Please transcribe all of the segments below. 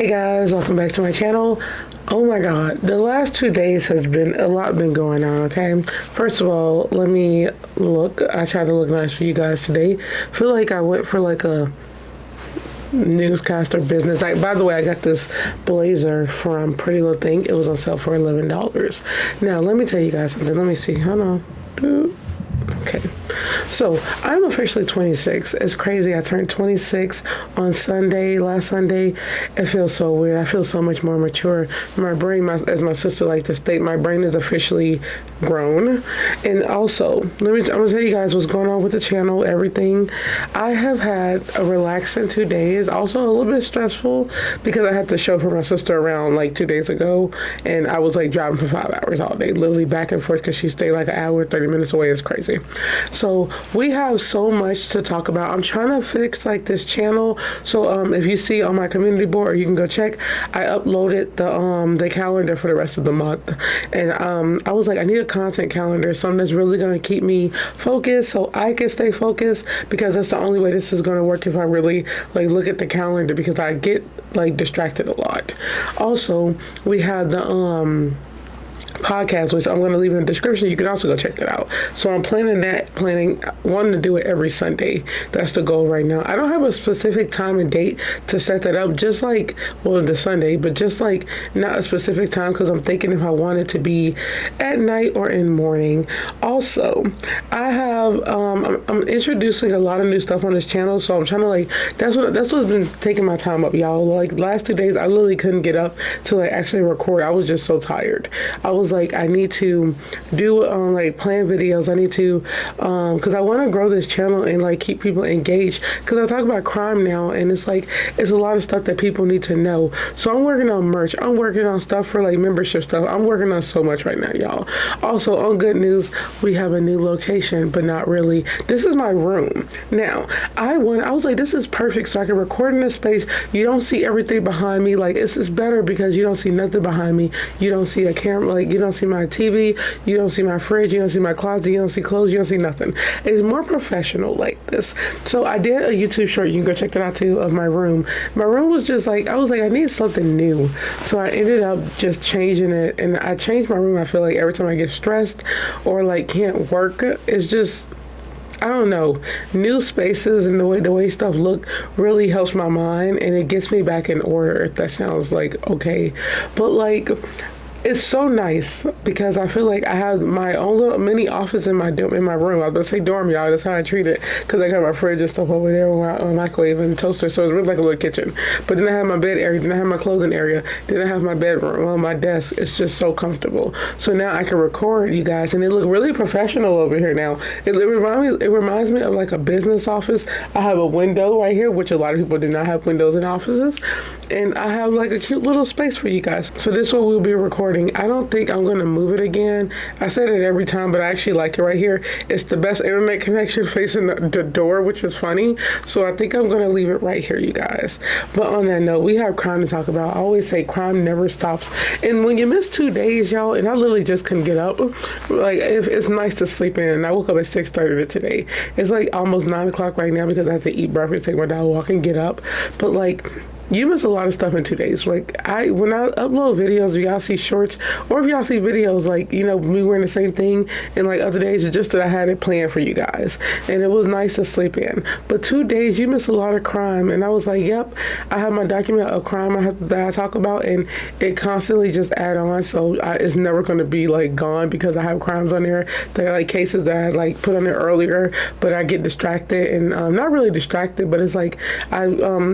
Hey guys, welcome back to my channel. Oh my god, the last 2 days has been a lot going on, okay? First of all, let me look. I tried to look nice for you guys today. Feel like I went for like a newscaster business. By the way, I got this blazer from Pretty Little Thing. It was on sale for $11. Now, let me tell you guys something. Let me see. Hold on. Okay. So, I'm officially 26. It's crazy. I turned 26 on Sunday, last Sunday. It feels so weird. I feel so much more mature. My brain, as my sister liked to state, my brain is officially grown. And also, I'm going to tell you guys what's going on with the channel, everything. I have had a relaxing 2 days. Also, a little bit stressful because I had to show for my sister around like 2 days ago. And I was like driving for 5 hours all day, literally back and forth because she stayed like an hour, 30 minutes away. It's crazy. So we have so much to talk about. I'm trying to fix like this channel. So if you see on my community board, or you can go check, I uploaded the calendar for the rest of the month. And I was like, I need a content calendar, something that's really going to keep me focused so I can stay focused, because that's the only way this is going to work, if I really like look at the calendar, because I get like distracted a lot. Also, we had the podcast, which I'm going to leave in the description. You can also go check that out. So I'm wanting to do it every Sunday. That's the goal right now. I don't have a specific time and date to set that up, just like, well, the Sunday, but just like not a specific time, because I'm thinking if I want it to be at night or in morning. Also, I have, I'm introducing a lot of new stuff on this channel, so I'm trying to like, that's what's been taking my time up, y'all. Like last 2 days, I literally couldn't get up to like actually record. I was just so tired. I was like, I need to do like plan videos. I need to because I want to grow this channel and like keep people engaged, because I talk about crime now, and it's like it's a lot of stuff that people need to know. So I'm working on merch. I'm working on stuff for like membership stuff. I'm working on so much right now, y'all. Also, on good news, we have a new location, but not really. This is my room. Now, I was like, this is perfect, so I can record in this space. You don't see everything behind me. Like it's better because you don't see nothing behind me. You don't see a camera, like you don't see my TV, you don't see my fridge, you don't see my closet, you don't see clothes, you don't see nothing. It's more professional like this. So I did a YouTube short, you can go check that out too, of my room. My room was just like, I was like, I need something new. So I ended up just changing it, and I changed my room. I feel like every time I get stressed or like can't work, it's just, I don't know, new spaces and the way stuff look really helps my mind, and it gets me back in order, if that sounds like okay. But like, it's so nice because I feel like I have my own little mini office in my room. I was going to say dorm, y'all. That's how I treat it, because I got my fridge and stuff over there with my microwave and toaster. So it's really like a little kitchen. But then I have my bed area. Then I have my clothing area. Then I have my bedroom. Well, my desk. It's just so comfortable. So now I can record, you guys, and it look really professional over here now. It reminds me of like a business office. I have a window right here, which a lot of people do not have windows in offices. And I have like a cute little space for you guys. So this is what we'll be recording. I don't think I'm going to move it again. I said it every time, but I actually like it right here. It's the best internet connection facing the door, which is funny. So I think I'm going to leave it right here, you guys. But on that note, we have crime to talk about. I always say crime never stops. And when you miss 2 days, y'all, and I literally just couldn't get up, like it's nice to sleep in. And I woke up at 6:30 today. It's like almost 9 o'clock right now because I have to eat breakfast, take my dog walk, and get up. But like, you miss a lot of stuff in 2 days. Like when I upload videos, if y'all see shorts, or if y'all see videos, like, you know, me wearing the same thing in like other days, it's just that I had it planned for you guys, and it was nice to sleep in. But 2 days, you miss a lot of crime, and I was like, yep, I have my document of crime that I talk about, and it constantly just add on, so it's never going to be like gone, because I have crimes on there that are like cases that I like put on there earlier, but I get distracted, and not really distracted, but it's like I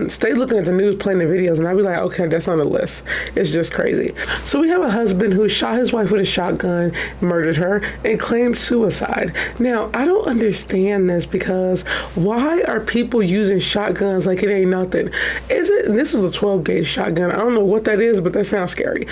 stay looking at the news, playing the videos, and I'd be like, okay, that's on the list. It's just crazy. So we have a husband who shot his wife with a shotgun, murdered her, and claimed suicide. Now, I don't understand this, because why are people using shotguns like it ain't nothing? This is a 12 gauge shotgun. I don't know what that is, but that sounds scary.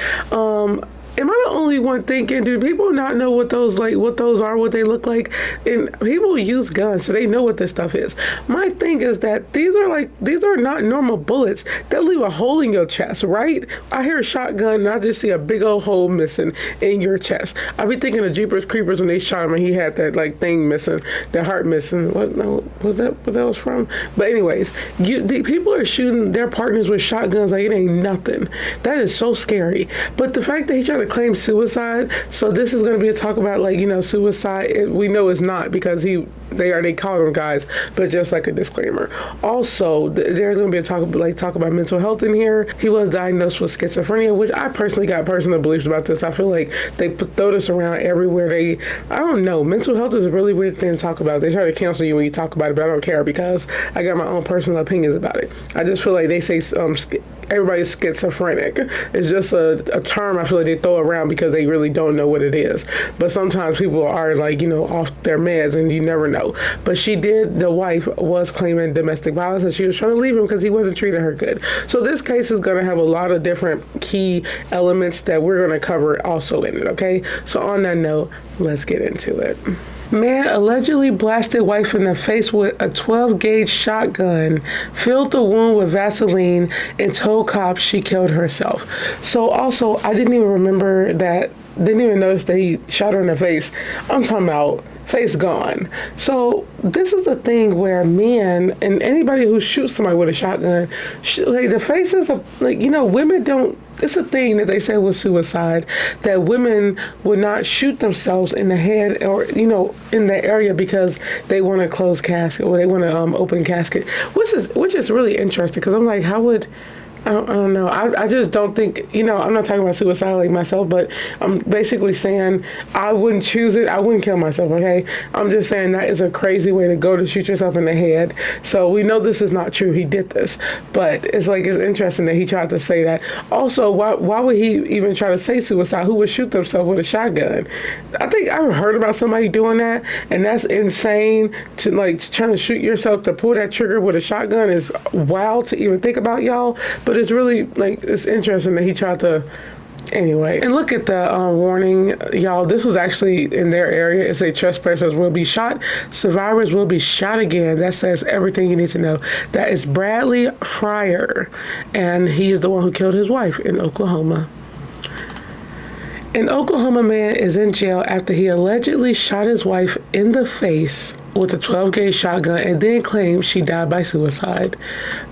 am I the only one thinking, do people not know what those are, what they look like? And people use guns, so they know what this stuff is. My thing is that these are not normal bullets. They'll leave a hole in your chest, right? I hear a shotgun and I just see a big old hole missing in your chest. I be thinking of Jeepers Creepers when they shot him and he had that thing missing, that heart missing. What that was from? But anyways, the people are shooting their partners with shotguns like it ain't nothing. That is so scary. But the fact that he tried to claim suicide, so this is going to be a talk about suicide. We know it's not because they call them guys, but just like a disclaimer. Also, there's going to be a talk about mental health in here. He was diagnosed with schizophrenia, which I personally got personal beliefs about this. I feel like they throw this around everywhere. I don't know. Mental health is a really weird thing to talk about. They try to cancel you when you talk about it, but I don't care because I got my own personal opinions about it. I just feel like they say everybody's schizophrenic. It's just a term I feel like they throw around because they really don't know what it is. But sometimes people are off their meds and you never know. But the wife was claiming domestic violence and she was trying to leave him because he wasn't treating her good. So this case is going to have a lot of different key elements that we're going to cover also in it, okay? So on that note, let's get into it. Man allegedly blasted wife in the face with a 12-gauge shotgun, filled the wound with Vaseline, and told cops she killed herself. So also, I didn't even remember that, didn't even notice that he shot her in the face. I'm talking about face gone. So this is a thing where men and anybody who shoots somebody with a shotgun, the faces of, women don't, it's a thing that they say with suicide that women would not shoot themselves in the head or, in the area because they want a closed casket or they want an open casket, which is really interesting because I'm like, how would... I don't know. I just don't think, I'm not talking about suicide like myself, but I'm basically saying I wouldn't choose it. I wouldn't kill myself, okay? I'm just saying that is a crazy way to go to shoot yourself in the head. So we know this is not true. He did this. But it's interesting that he tried to say that. Also, why would he even try to say suicide? Who would shoot themselves with a shotgun? I think I've heard about somebody doing that, and that's insane to, trying to shoot yourself to pull that trigger with a shotgun is wild to even think about, y'all. But it's really, it's interesting that he tried to, anyway. And look at the warning, y'all. This was actually in their area. It says trespassers will be shot. Survivors will be shot again. That says everything you need to know. That is Bradley Fryer, and he is the one who killed his wife in Oklahoma. An Oklahoma man is in jail after he allegedly shot his wife in the face with a 12-gauge shotgun and then claimed she died by suicide.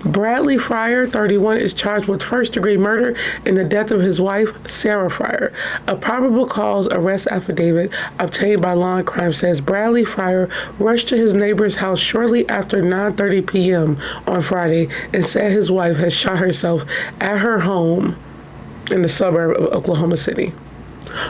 Bradley Fryer, 31, is charged with first-degree murder in the death of his wife, Sarah Fryer. A probable cause arrest affidavit obtained by Law and Crime says Bradley Fryer rushed to his neighbor's house shortly after 9:30 p.m. on Friday and said his wife had shot herself at her home in the suburb of Oklahoma City.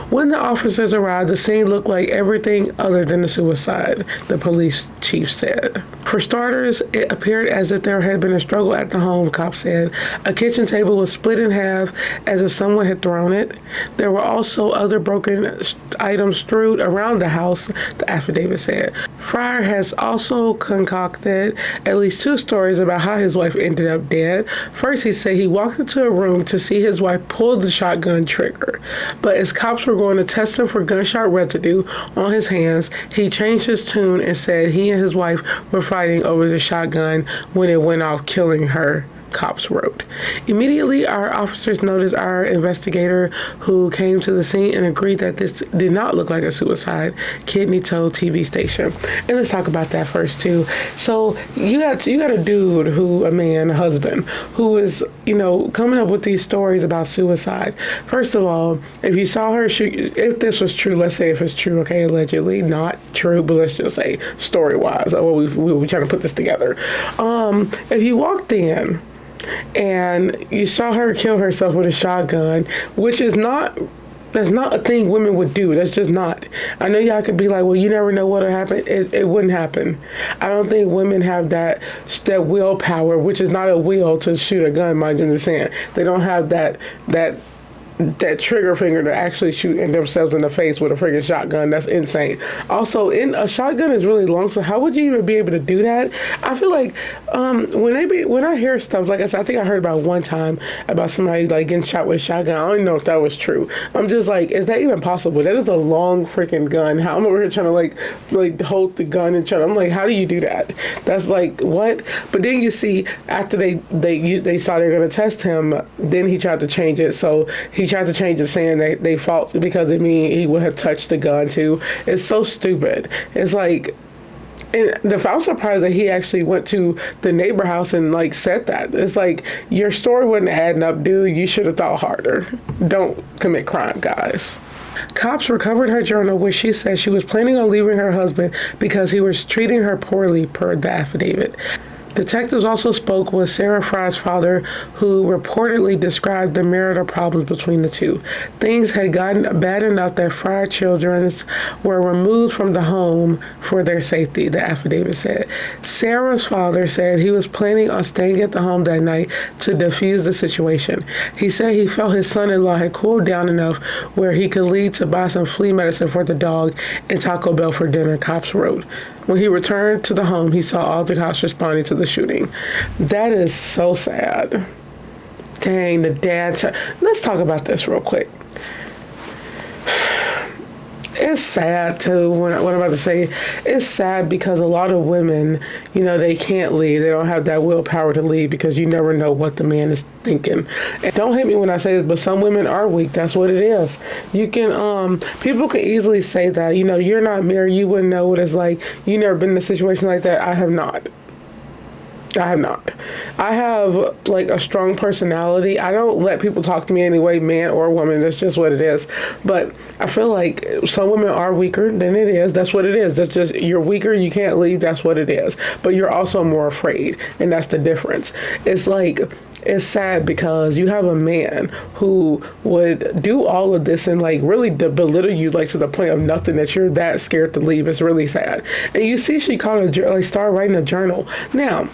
When the officers arrived, the scene looked like everything other than a suicide, the police chief said. For starters, it appeared as if there had been a struggle at the home, cops said. A kitchen table was split in half as if someone had thrown it. There were also other broken items strewed around the house, the affidavit said. Fryer has also concocted at least two stories about how his wife ended up dead. First, he said he walked into a room to see his wife pull the shotgun trigger. But as cops were going to test him for gunshot residue on his hands, he changed his tune and said he and his wife were fighting over the shotgun when it went off, killing her, cops wrote. Immediately, our officers noticed our investigator who came to the scene and agreed that this did not look like a suicide, Kidney told TV station. And let's talk about that first, too. So you got a dude a husband, who is, coming up with these stories about suicide. First of all, if you saw her shoot, if this was true, let's say if it's true, okay, allegedly, not true, but let's just say story-wise, we're trying to put this together. If you walked in and you saw her kill herself with a shotgun, which is that's not a thing women would do. That's just not. I know y'all could be like, well, you never know what'll happen. It wouldn't happen. I don't think women have that willpower, which is not a will to shoot a gun, mind you, I'm just saying. They don't have that that trigger finger to actually shooting themselves in the face with a freaking shotgun. That's insane. Also, a shotgun is really long, so how would you even be able to do that? I feel like when I hear stuff, like I said, I think I heard about one time about somebody like getting shot with a shotgun. I don't even know if that was true. I'm just like, is that even possible? That is a long freaking gun. How I'm over here trying to like hold the gun and I'm like, how do you do that? That's like, what? But then you see, after they saw they're gonna test him, then he tried to change it. So he tried to change it, saying that they fought because he would have touched the gun too. It's so stupid. It's like, and I was surprised that he actually went to the neighbor house and like said that. It's like, your story wasn't adding up, dude. You should have thought harder. Don't commit crime, guys. Cops recovered her journal where she said she was planning on leaving her husband because he was treating her poorly, per the affidavit. Detectives also spoke with Sarah Fry's father, who reportedly described the marital problems between the two. Things had gotten bad enough that Fry children were removed from the home for their safety, the affidavit said. Sarah's father said he was planning on staying at the home that night to defuse the situation. He said he felt his son-in-law had cooled down enough where he could leave to buy some flea medicine for the dog and Taco Bell for dinner, cops wrote. When he returned to the home, he saw all the cops responding to the shooting. That is so sad. Dang, the dad. Let's talk about this real quick. It's sad too. What I'm about to say, it's sad because a lot of women, they can't leave. They don't have that willpower to leave because you never know what the man is thinking. And don't hate me when I say this, but some women are weak. That's what it is. You can, people can easily say that, you're not married, you wouldn't know what it's like. You never been in a situation like that. I have not. I have like a strong personality. I don't let people talk to me anyway, man or woman. That's just what it is. But I feel like some women are weaker than it is. That's what it is. That's just, you're weaker, you can't leave. That's what it is. But you're also more afraid. And that's the difference. It's like, it's sad because you have a man who would do all of this and like really belittle you like to the point of nothing, that you're that scared to leave. It's really sad. And you see, she called started writing a journal. Now,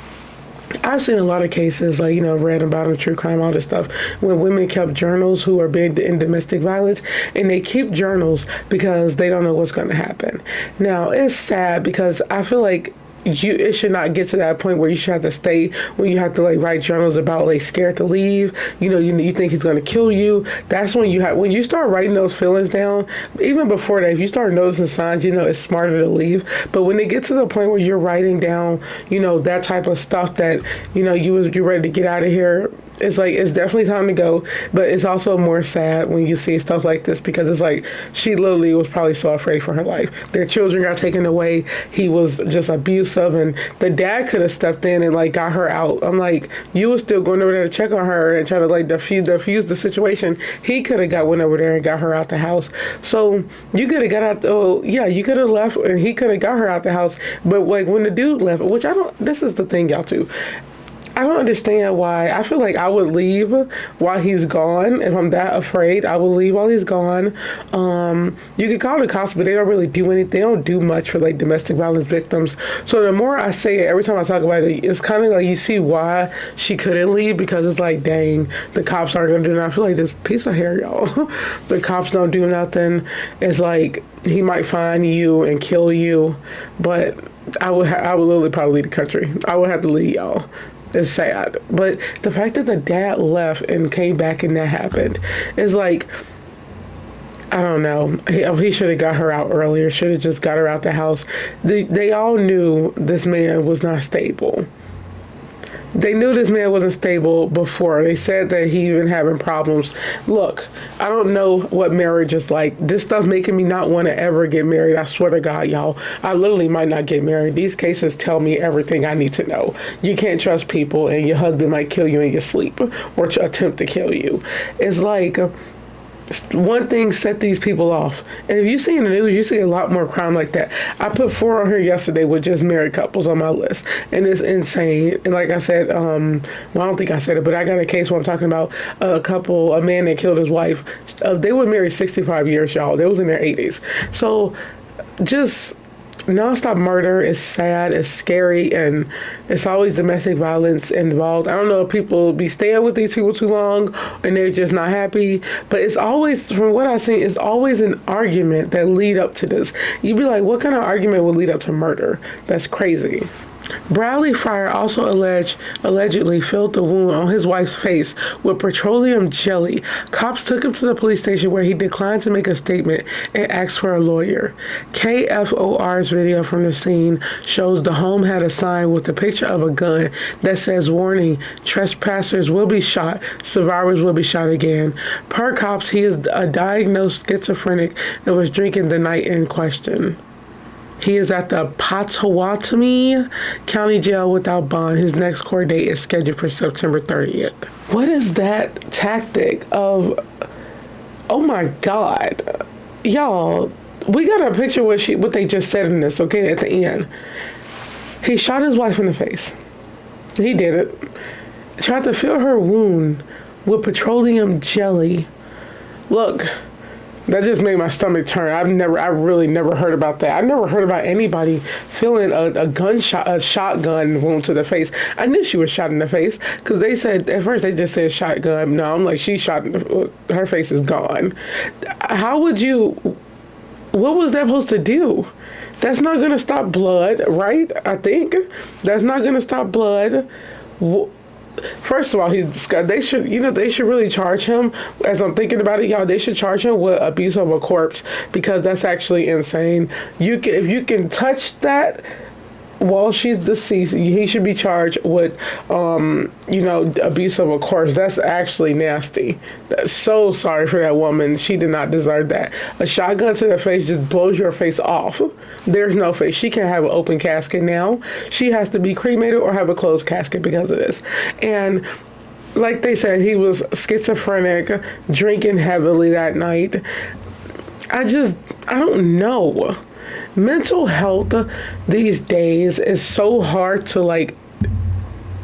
I've seen a lot of cases, like, read about in true crime, all this stuff, when women kept journals who are big in domestic violence, and they keep journals because they don't know what's going to happen. Now, it's sad because I feel like it should not get to that point where you should have to stay, when you have to like write journals about like scared to leave, you think he's going to kill you. That's when when you start writing those feelings down. Even before that, if you start noticing signs, it's smarter to leave. But when they get to the point where you're writing down, that type of stuff that, you're ready to get out of here, it's like, it's definitely time to go. But it's also more sad when you see stuff like this, because it's like, she literally was probably so afraid for her life. Their children got taken away. He was just abusive, and the dad could have stepped in and like got her out. I'm like, you were still going over there to check on her and try to like diffuse the situation. He could have went over there and got her out the house. So you could have got out. You could have left, and he could have got her out the house. But like when the dude left, which this is the thing, y'all, too. I don't understand why. I feel like I would leave while he's gone. If I'm that afraid, I will leave while he's gone. You can call the cops, but they don't really do anything. They don't do much for like domestic violence victims. So the more I say it, every time I talk about it, it's kind of like you see why she couldn't leave, because it's like, dang, the cops aren't going to do nothing. I feel like this piece of hair, y'all. The cops don't do nothing. It's like, he might find you and kill you, but I would literally probably leave the country. I would have to leave, y'all. It's sad. But the fact that the dad left and came back and that happened is like, I don't know. He should have got her out earlier. Should have just got her out the house. They all knew this man was not stable. They knew this man wasn't stable before. They said that he been having problems. Look, I don't know what marriage is like. This stuff making me not want to ever get married. I swear to God, y'all. I literally might not get married. These cases tell me everything I need to know. You can't trust people, and your husband might kill you in your sleep or attempt to kill you. It's like, one thing set these people off. And if you see in the news, you see a lot more crime like that. I put 4 on here yesterday with just married couples on my list, and it's insane. And like I said, I don't think I said it, but I got a case where I'm talking about a man that killed his wife. They were married 65 years, y'all. They was in their 80s. So just Nonstop murder is sad, it's scary, and it's always domestic violence involved. I don't know if people be staying with these people too long and they're just not happy, but it's always, from what I've seen, it's always an argument that lead up to this. You'd be like, what kind of argument would lead up to murder? That's crazy. Bradley Fryer also allegedly filled the wound on his wife's face with petroleum jelly. Cops took him to the police station where he declined to make a statement and asked for a lawyer. KFOR's video from the scene shows the home had a sign with a picture of a gun that says, "Warning, trespassers will be shot, survivors will be shot again." Per cops, he is a diagnosed schizophrenic and was drinking the night in question. He is at the Pottawatomie County Jail without bond. His next court date is scheduled for September 30th. What is that tactic of, oh my God. Y'all, we got a picture of what they just said in this, okay, at the end. He shot his wife in the face. He did it. Tried to fill her wound with petroleum jelly. Look. That just made my stomach turn. I really never heard about that. I never heard about anybody feeling a shotgun wound to the face. I knew she was shot in the face because they said, at first they just said shotgun. No, I'm like, she shot, her face is gone. How would you, what was that supposed to do? That's not going to stop blood, right? I think that's not going to stop blood. First of all, they should really charge him. As I'm thinking about it, y'all, they should charge him with abuse of a corpse because that's actually insane. If you can touch that while she's deceased, he should be charged with, abuse of a corpse. That's actually nasty. So sorry for that woman. She did not deserve that. A shotgun to the face just blows your face off. There's no face. She can't have an open casket now. She has to be cremated or have a closed casket because of this. And like they said, he was schizophrenic, drinking heavily that night. I don't know. Mental health these days is so hard to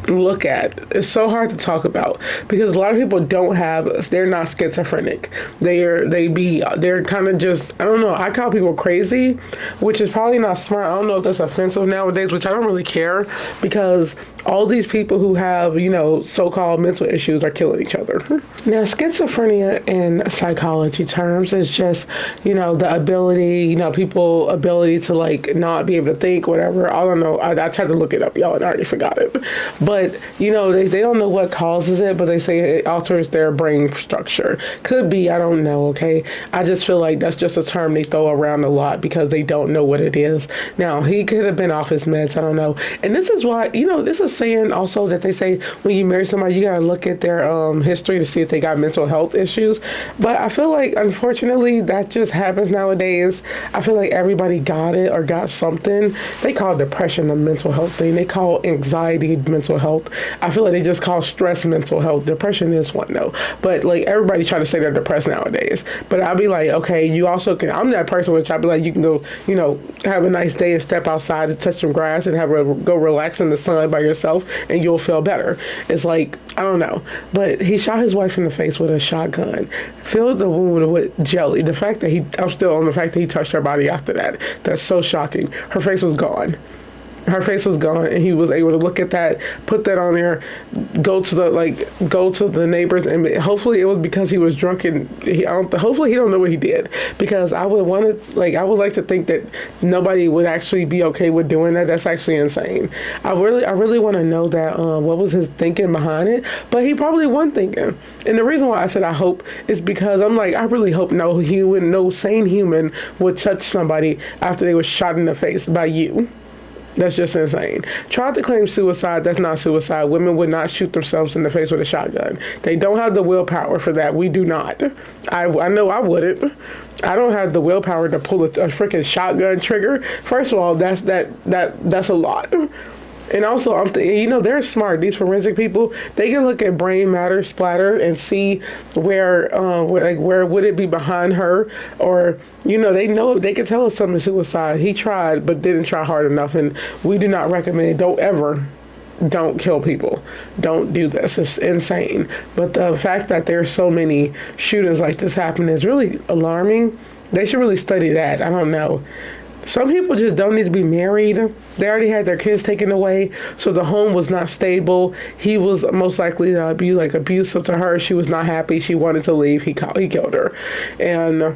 look at. It's so hard to talk about because a lot of people they're not schizophrenic. They're kind of just, I don't know, I call people crazy, which is probably not smart. I don't know if that's offensive nowadays, which I don't really care because all these people who have, so-called mental issues are killing each other. Now, schizophrenia in psychology terms is just, the ability, people's ability to not be able to think, whatever. I don't know. I tried to look it up, y'all, and I already forgot it. But, they don't know what causes it, but they say it alters their brain structure. Could be, I don't know, okay? I just feel like that's just a term they throw around a lot because they don't know what it is. Now, he could have been off his meds, I don't know. And this is why, this is saying also that they say when you marry somebody, you got to look at their history to see if they got mental health issues. But I feel like, unfortunately, that just happens nowadays. I feel like everybody got it or got something. They call depression a mental health thing. They call anxiety mental health. I feel like they just call stress mental health. Depression is one, though. But, everybody try to say they're depressed nowadays. But I'll be like, okay, you also can, I'm that person which I'll be like, you can go, have a nice day and step outside and touch some grass and go relax in the sun by yourself and you'll feel better. It's like, I don't know. But he shot his wife in the face with a shotgun, filled the wound with jelly. I'm still on the fact that he touched her body after that. That's so shocking. Her face was gone. And he was able to look at that, put that on there, go to the neighbors, and hopefully it was because he was drunk and hopefully he don't know what he did, because I would like to think that nobody would actually be okay with doing that. That's actually insane. I really want to know that what was his thinking behind it, but he probably wasn't thinking. And the reason why I said I hope is because I'm like, I really hope no sane human would touch somebody after they were shot in the face by you. That's just insane. Tried to claim suicide. That's not suicide. Women would not shoot themselves in the face with a shotgun. They don't have the willpower for that. We do not. I know I wouldn't. I don't have the willpower to pull a freaking shotgun trigger. First of all, that's a lot. And also, they're smart. These forensic people, they can look at brain matter splatter and see where would it be behind her, or they know, they can tell us something suicide. He tried, but didn't try hard enough, and we do not recommend. Don't kill people. Don't do this. It's insane. But the fact that there's so many shootings like this happening is really alarming. They should really study that. I don't know. Some people just don't need to be married. They already had their kids taken away, so the home was not stable. He was most likely to be like abusive to her. She was not happy. She wanted to leave. He killed her, and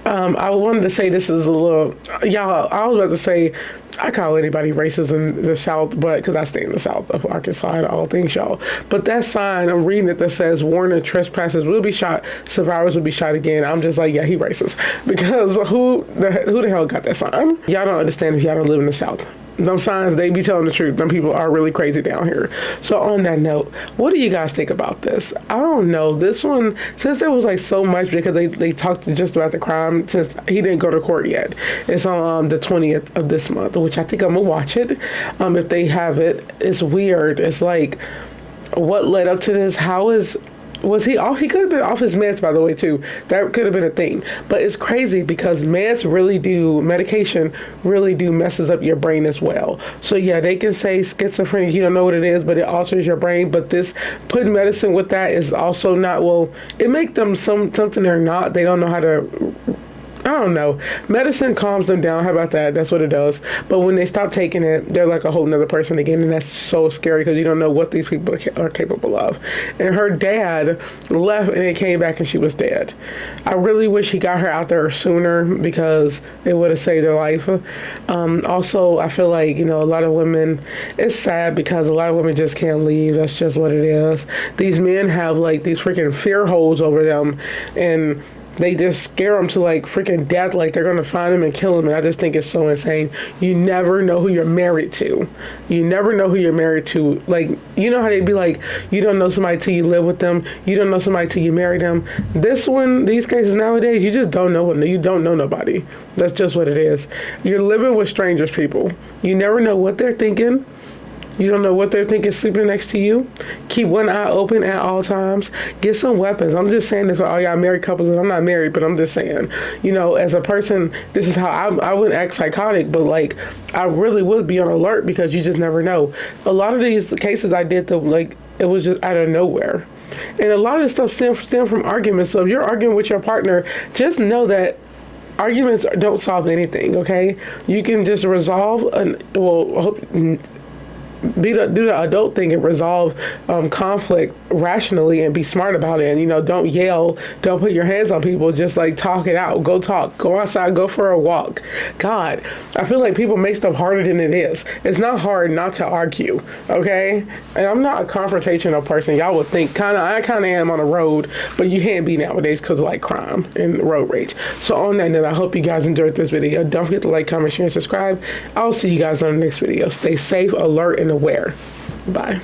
I wanted to say this is a little, y'all, I was about to say, I call anybody racist in the South, but because I stay in the South of Arkansas and all things, y'all. But that sign, I'm reading it that says, warning, trespassers will be shot, survivors will be shot again. I'm just like, yeah, he racist. Because who the hell got that sign? Y'all don't understand if y'all don't live in the South. Them signs, they be telling the truth. Them people are really crazy down here. So on that note, what do you guys think about this? I don't know. This one, since there was like so much, because they talked just about the crime, since he didn't go to court yet. It's on the 20th of this month, which I think I'm going to watch it. If they have it. It's weird. It's like, what led up to this? Was he off? He could have been off his meds, by the way, too. That could have been a thing. But it's crazy because medication really do messes up your brain as well. So yeah, they can say schizophrenia, you don't know what it is, but it alters your brain. But this, putting medicine with that is also not, well, it makes them something they're not. They don't know how to, I don't know. Medicine calms them down. How about that? That's what it does. But when they stop taking it, they're like a whole nother person again. And that's so scary because you don't know what these people are capable of. And her dad left and it came back and she was dead. I really wish he got her out there sooner because it would have saved her life. Also, I feel like, a lot of women, it's sad because a lot of women just can't leave. That's just what it is. These men have like these freaking fear holes over them, and they just scare them to like freaking death, like they're going to find him and kill him. And I just think it's so insane. You never know who you're married to. You never know who you're married to. Like, you know how they'd be like, you don't know somebody till you live with them. You don't know somebody till you marry them. These cases nowadays, you just don't know. You don't know nobody. That's just what it is. You're living with strangers, people. You never know what they're thinking. You don't know what they're thinking sleeping next to you. Keep one eye open at all times. Get some weapons. I'm just saying this for all y'all married couples. I'm not married, but I'm just saying, as a person, this is how I wouldn't act psychotic, but like, I really would be on alert because you just never know. A lot of these cases I did, it was just out of nowhere. And a lot of this stuff stem from arguments. So if you're arguing with your partner, just know that arguments don't solve anything, okay? You can just resolve, do the adult thing and resolve conflict rationally and be smart about it. And, don't yell, don't put your hands on people, just like talk it out. Go outside, go for a walk. God, I feel like people make stuff harder than it is. It's not hard not to argue, okay? And I'm not a confrontational person. Y'all would think I kind of am on the road, but you can't be nowadays because of like crime and road rage. So on that note, I hope you guys enjoyed this video. Don't forget to like, comment, share, and subscribe. I'll see you guys on the next video. Stay safe, alert, and aware. Bye.